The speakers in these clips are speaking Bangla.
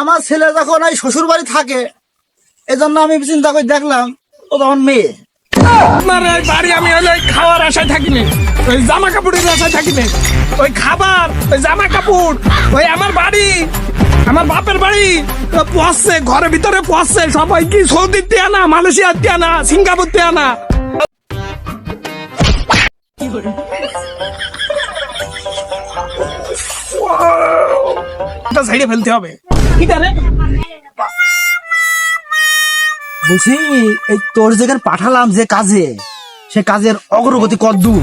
আমার ছেলে যখন এই শ্বশুর বাড়ি থাকে এজন্য আমি চিন্তা করে দেখলাম ও তখন মেয়ে। আপনার এই বাড়ি আমি হলে খাওয়ার আশায় থাকিনি, ওই জামা কাপড়ের আশায় থাকিনি। ওই খাবার, ওই জামা কাপড়, ওই আমার বাড়ি, আমার বাপের বাড়ি পচছে, ঘরের ভিতরে পচছে। সবাই কি সৌদির তে আনা, মালয়েশিয়ার তে আনা, সিঙ্গাপুর তে আনা। এটা ছেড়ে ফেলতে হবে। ঠিক আছে, বলছি এই তোর যেখানে পাঠালাম যে কাজে, সে কাজের অগ্রগতি কতদূর?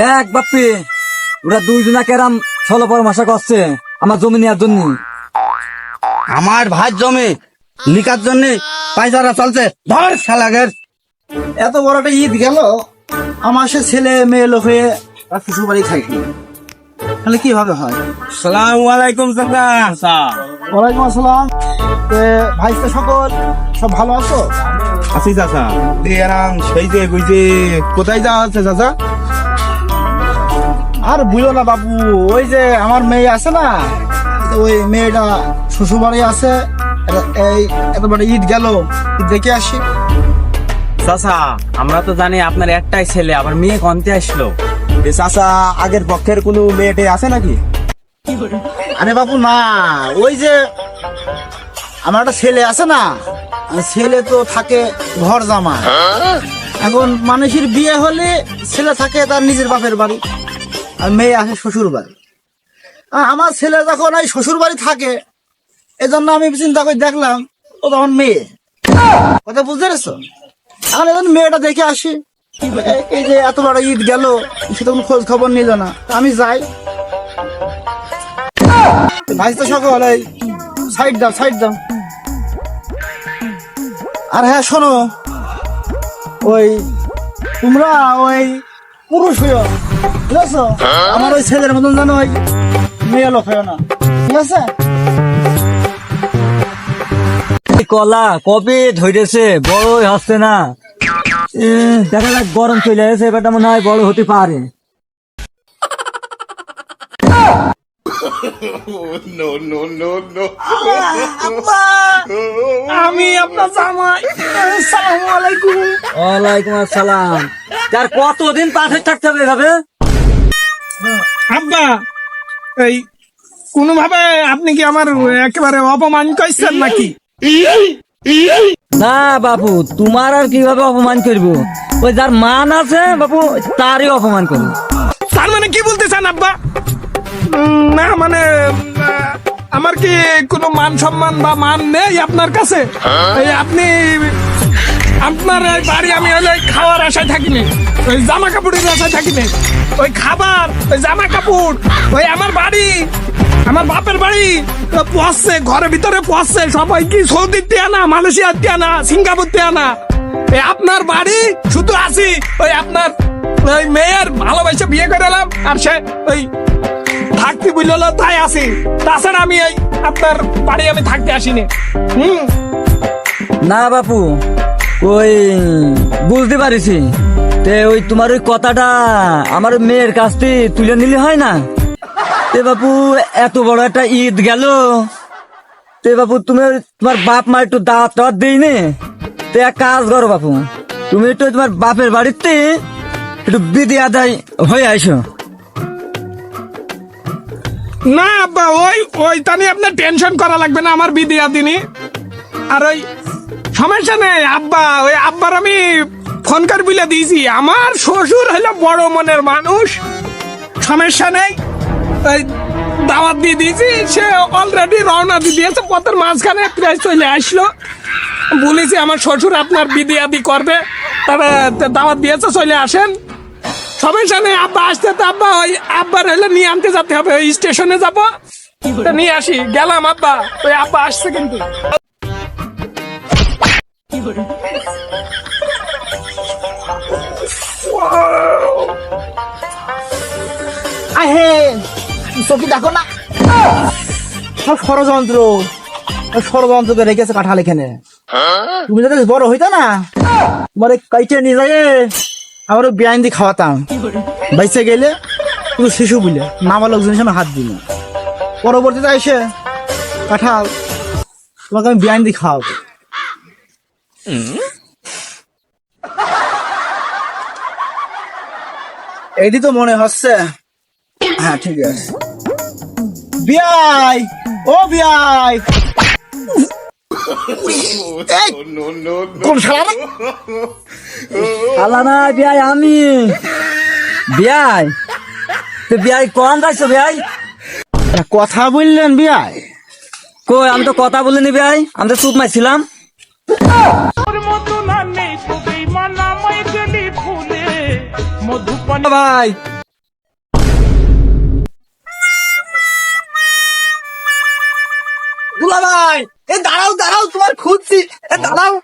দেখ বাপ্পি, ওরা দুইজনা কেরাম ছল পরামর্শ করছে আমার জমি নেওয়ার জন্য। আমার ভাই জমি লিখার জন্য পায়চারা চলছে। ধর শালাগের, এত বড় একটা ঈদ গেল, আমার সে ছেলে মেয়ে লোক হয়ে শ্বশুর বাড়ি থাকি, তাহলে কিভাবে হয়? সালাম আলাইকুম চাচা। ওয়ালাইকুম আসসালাম। ভাই তো সকল সব ভালো আছো? আছি চাচা। এরাম সেই যে বুঝে কোথায় যাওয়া হচ্ছে চাচা? আর বুঝো না বাবু, ওই যে আমার মেয়ে আছে না, ওই মেয়েটা শ্বশুর বাড়ি আছে। এই এত বড় ঈদ গেল, ঈদ দেখে আসি। চাচা আমরা তো জানি আপনার একটাই ছেলে, আবার মেয়ে কনতে আসলো। চাচা আগের পক্ষের কোনো মেয়েটে আছে নাকি? আরে বাবু না, ওই যে আমার একটা ছেলে আছে না, ছেলে তো থাকে ঘর জামা। এখন মানুষের বিয়ে হলে ছেলে থাকে তার নিজের বাপের বাড়ি, আর মেয়ে আসে শ্বশুর বাড়ি। আমার ছেলে যখন এই শ্বশুর বাড়ি থাকে এজন্য আমি চিন্তা করে দেখলাম ও তখন মেয়ে। কথা বুঝতে পেরেছো? এখন এখন মেয়েটা দেখে আসি। এই যে এত বড় ঈদ গেল, সে তখন খোঁজ খবর নিল না, আমি যাই। ভাই তো সকল এই সাইড দাও, সাইড দাও। আর হ্যাঁ শোনো, ওই তোমরা ওই পুরুষ হইও, ঠিক আছে? আমার ওই ছেলের মতন যেন ওই মেয়ে লোক হইও না, ঠিক আছে? কলা কবে ধরেছে, বড়ই হচ্ছে না। দেখা যাক, গরম চলে এসে এবারটা মনে হয় বড় হতে পারে। আমি আপনার জামাই। আসসালামু আলাইকুম। ওয়ালাইকুম আসসালাম। তার কতদিন পাশে থাকতে হবে এভাবে? আব্বা, এই কোনোভাবে আপনি কি আমার একেবারে অপমান করছেন নাকি? না বাবু, তোমার আর কিভাবে অপমান করবো? ওই যার মান আছে বাবু তারই অপমান করবো। তার মানে কি বলতে চান আব্বা? না মানে আমার কি কোনো মান সম্মান বা মান নেই আপনার কাছে? এই আপনি, আপনার এই বাড়ি আমি হলে খাওয়ার আশায় থাকিনি, ওই জামা কাপড়ের আশায় থাকিনি। ওই খাবার, ওই জামা কাপড়, ওই আমার বাড়ি, আমার বাপের বাড়ি পচছে, ঘরের ভিতরে পচছে। সবাই কি সৌদির তে আনা, মালয়েশিয়ার তে আনা, সিঙ্গাপুর তে আনা। এই আপনার বাড়ি শুধু আছি ওই আপনার ওই মেয়ের ভালোবাসা বিয়ে করে এলাম, আর সে ওই থাকতে বুঝলো তাই আছি। তাছাড়া আমি এই আপনার বাড়ি আমি থাকতে আসিনি। না বাপু, ওই বুঝতে পারিছি। তে ওই তোমার ওই কথাটা আমার মেয়ের কাছ থেকে তুলে নিলে হয় না? তে বাপু এত বড় একটা ঈদ গেল, তে বাপু তুমি তোমার বাপ মা একটু দাওয়াত টাওয়াত দিই নে। তে এক কাজ করো বাপু, তুমি একটু তোমার বাপের বাড়িতে একটু বিধি আদায় হয়ে আইসো। না আব্বা, ওই ওই তা নিয়ে আপনার টেনশন করা লাগবে না, আমার বিদিয়া দিনই। আর ওই সমস্যা নেই আব্বা, ওই আব্বার আমি ফোন করে বলে দিয়েছি, আমার শ্বশুর হলো বড় মনের মানুষ, সমস্যা নেই। ওই দাওয়াত দিয়ে দিয়েছি, সে অলরেডি রওনা দিয়ে দিয়েছে, পথের মাঝখানে প্রায় চলে আসলো। বলেছি আমার শ্বশুর আপনার বিদিয়াদি করবে, তবে দাওয়াত দিয়েছে, চলে আসেন, সমস্যা নেই। আব্বা আসতে তো আব্বা ওই আব্বার হলে নিয়ে আনতে যেতে হবে, ওই স্টেশনে যাবো, তা নিয়ে আসি। গেলাম আব্বা, ওই আব্বা আসছে কিন্তু। আহে চোখে দেখো না, সব ষড়যন্ত্র, ষড়যন্ত্রকে রেখেছে কাঁঠাল এখানে। তুমি যদি বড় হইতা না, তোমার কাইটে নিয়ে যায় আমার বিয়াইন দিয়ে খাওয়াতাম, বাইসে গেলে পুরো শিশু বলে নাবালক জিনিস আমি হাত দিই না। পরবর্তীতে এসে কাঁঠাল তোমাকে আমি বিয়ান দিয়ে খাওয়াবো। এইটি তো মনে হচ্ছে। হ্যাঁ ঠিক আছে। বিয়াই, ও বিয়াই, এই, কোন শালা রে? আল্লাহ না বিয়াই আমি বিয়াই তো বিয়াই কম যাইছো বিয়াই কথা বললেন বিয়াই? কই আমি তো কথা বলিনি বিয়াই, আমি তো চুপ মারছিলাম। ভাই দুলা ভাই, এ দাঁড়াও দাঁড়াও, তোমার খুঁজছি, এ দাঁড়াও।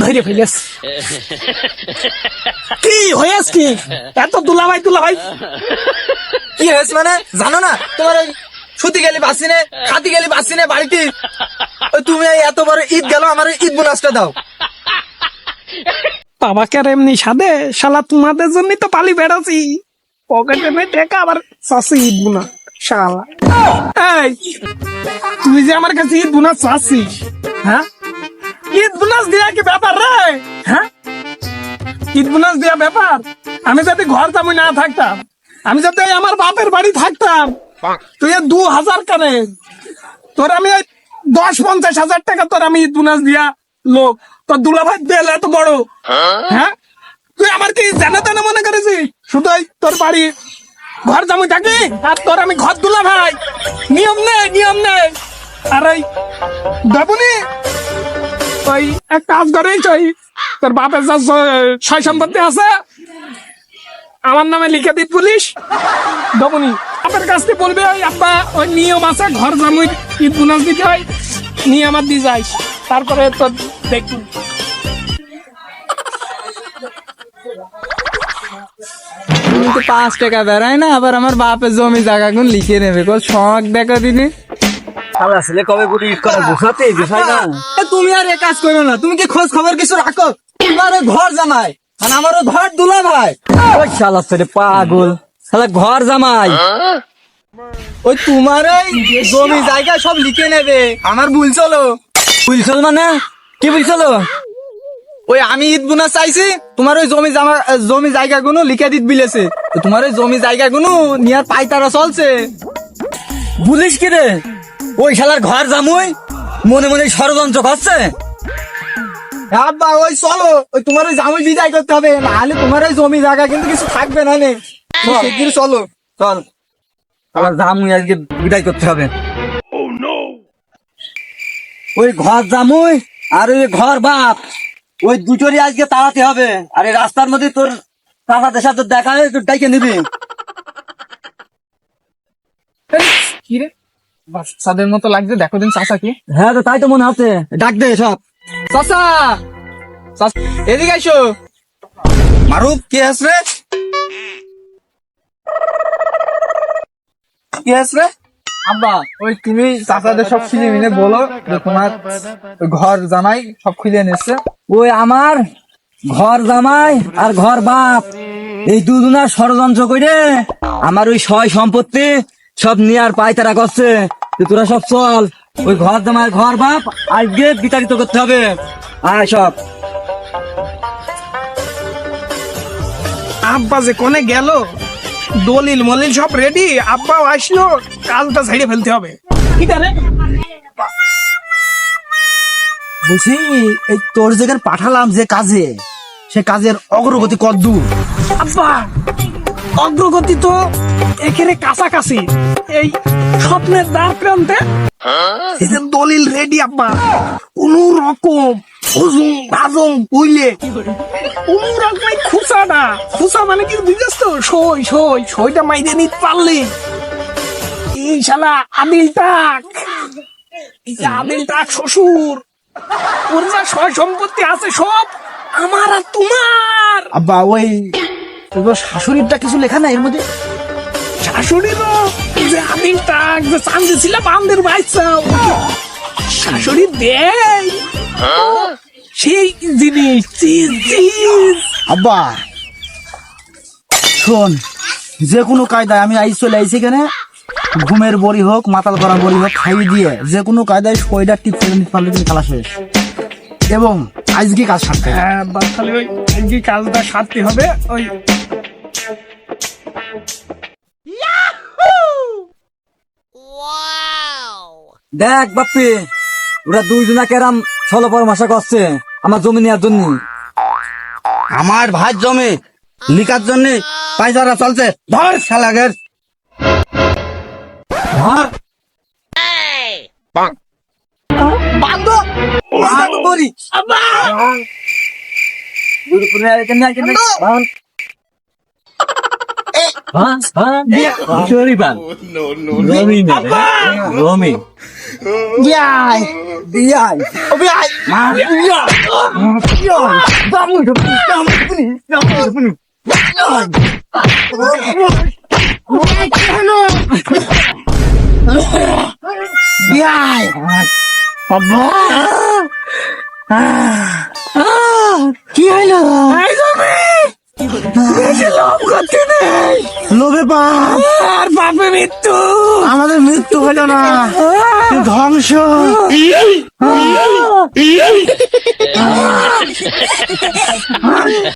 ধরে ফেলেস কি হয়েছ কি? এত দুলাভাই দুলাভাই কি হয়েছে মানে জানো না? তোমার ওই ছুটি গেলি বাসিনে, খাতি গেলি বাসিনে বাড়িতে, ওই তুমি এই এত বড় ঈদ গেল, আমার ঈদ বোনাসটা দাও। বাবাকে আর এমনি সাদে শালা তোমাদের জন্যই তো পালি বেড়াচ্ছি, পকেটে নেই টাকা আবার চাষি ঈদ বুনা শালা। এই তুই যে আমার কাছে ঈদ বুনা চাচ্ছিস, হ্যাঁ ঈদ বোনাস দেয়া কি ব্যাপার রে? হ্যাঁ ঈদ বোনাস দেয়া ব্যাপার? আমি যদি ঘর জামাই না থাকতাম, আমি যদি আমার বাপের বাড়ি থাকতাম, তুই 2000 কানে তোর আমি 10-50 হাজার টাকা তোর আমি ঈদ বোনাস দিয়া লোক, তোর দুলাভাই বেল এত বড়, হ্যাঁ তুই আমার কি জানা তেনা মনে করেছিস? শুধু তোর বাড়ি ঘর জামাই থাকি আর তোর আমি ঘর দুলা ভাই, নিয়ম নেই নিয়ম নেই। আর এই দেবনি ওই এক কাজ করেই তোর বাপের যা সয় সম্পত্তি আছে আমার নামে লিখে দিত পুলিশ, দেবনি বাপের কাছ থেকে বলবে ওই আব্বা ওই নিয়ম আছে ঘর জামাই ঈদ বোনাস দিতে হয়, নিয়ে আমার দিয়ে যাইস, তারপরে তোর দেখুন। তুমি তো 5 টাকা বেড়ায় না, আবার আমার বাপের জমি জায়গা গুন লিখে নেবে, কল শখ দেখা দিনে। শালা ছেলে কবে গুটি ঈদ করা গুছাতে গুছাই না। তুমি আর এ কাজ করো না, তুমি কি খোঁজ খবর কিছু রাখো? তোমার ওই ঘর জামাই আর আমারও ঘর দুলা ভাই। ওই শালা ছেলে পাগল, শালা ঘর জামাই। ওই তোমার ওই জমি জায়গা সব লিখে নেবে, আমার ভুল চলো। বুঝছল মানে কি বুঝছল? ওই আমি ঈদ বোনাস চাইছি, তোমার ওই জমি জায়গা গুলো লিখে দিত বিলেছে, তো তোমার ওই জমি জায়গা গুলো নিয়ার পাইতারা চলছে। বুঝিস কি রে? ওই শালার ঘর জামুই মনে মনে ষড়যন্ত্র করছে। আব্বা ওই চলো, ওই তোমার ওই জামুই বিদায় করতে হবে, নাহলে তোমার ওই জমি জায়গা কিন্তু কিছু থাকবে না নে। শিগগির চলো। চল আবার জামুই আজকে বিদায় করতে হবে। ওই ঘর জামুই আর ওই ঘর বাপ, ওই দুটোরই আজকে তাড়াতে হবে। আর এই রাস্তার মধ্যে তোর চাচাদের সাথে দেখা হয়ে একটু ডাইকে নিবি। কি রে বাচ্চাদের মতো লাগছে, দেখো দিন চাচা কি। হ্যাঁ তো তাই তো মনে হচ্ছে, ডাক দে সব। চাচা এদিকে আইসো। মারুফ, কি আছে রে? কি আছে রে? আব্বা ওই তুমি চাচাদের সব খুলে মিলে বলো যে তোমার ওই ঘর জামাই সব খুলে নিচ্ছে। ওই আমার ঘর জামাই আর ঘর বাপ এই দুজনার ষড়যন্ত্র করে আমার ওই সয় সম্পত্তি সব নিয়ে আর পায়তারা করছে। তো তোরা সব চল, ওই ঘর জামাই ঘর বাপ আজকে বিতাড়িত করতে হবে। আয় সব। আব্বা যে কোনে গেল, দলিল মলিল সব রেডি, আব্বাও আসলো, কাজটা ছেড়ে ফেলতে হবে। ঠিক আছে বলছি এই তোর যেখানে পাঠালাম যে কাজে, সে কাজের অগ্রগতি কতদূর? আব্বা অগ্রগতি তো এখানে কাছাকাছি, এই স্বপ্নের দ্বার প্রান্তে এই যে দলিল রেডি আব্বা, কোন রকম হুজুম ভাজুম বুঝলে কোন রকম খুচা মানে কি বুঝছিস তো, সইটা মাইরে নিতে পারলি এই শালা আদিল টাক, এই যে আদিল টাক শ্বশুর, ওর যা সয় সম্পত্তি আছে সব আমার আর তোমার। আব্বা ওই তোর শাশুড়িরটা কিছু লেখা নাই এর মধ্যে? শাশুড়িরও যে আদিল টাক যে চান্দি ছিল বান্দের বাচ্চা, শাশুড়ি দেয় সেই জিনিস চিজ। আব্বা শোন, যে কোনো কায়দায় আমি আইস চলে আইছি এখানে, ঘুমের বড়ি হোক মাতাল করা বড়ি হোক খাইয়ে দিয়ে যে কোনো কায়দায় শরীরটা টিপ করে নিতে পারলে তুমি খেলা শেষ। এবং আজকে কাজ সারতে হবে। হ্যাঁ বাস, খালি ওই আজকে কাজটা সারতে হবে। ওই দেখ বাপ্পি, ওরা দুইজনা কেরাম ছল পরামর্শ করছে আমার জমি নেওয়ার জন্য। আমার ভাই জমি লিখার জন্য পাইজারা চলছে, ধর শালাগের ধর। বিয়াই বিয়াই ও বিয়াই বিয়াই কি হইলো? লোভে পাপ আর বাপে মৃত্যু। আমাদের মৃত্যু হলো না, ধ্বংস।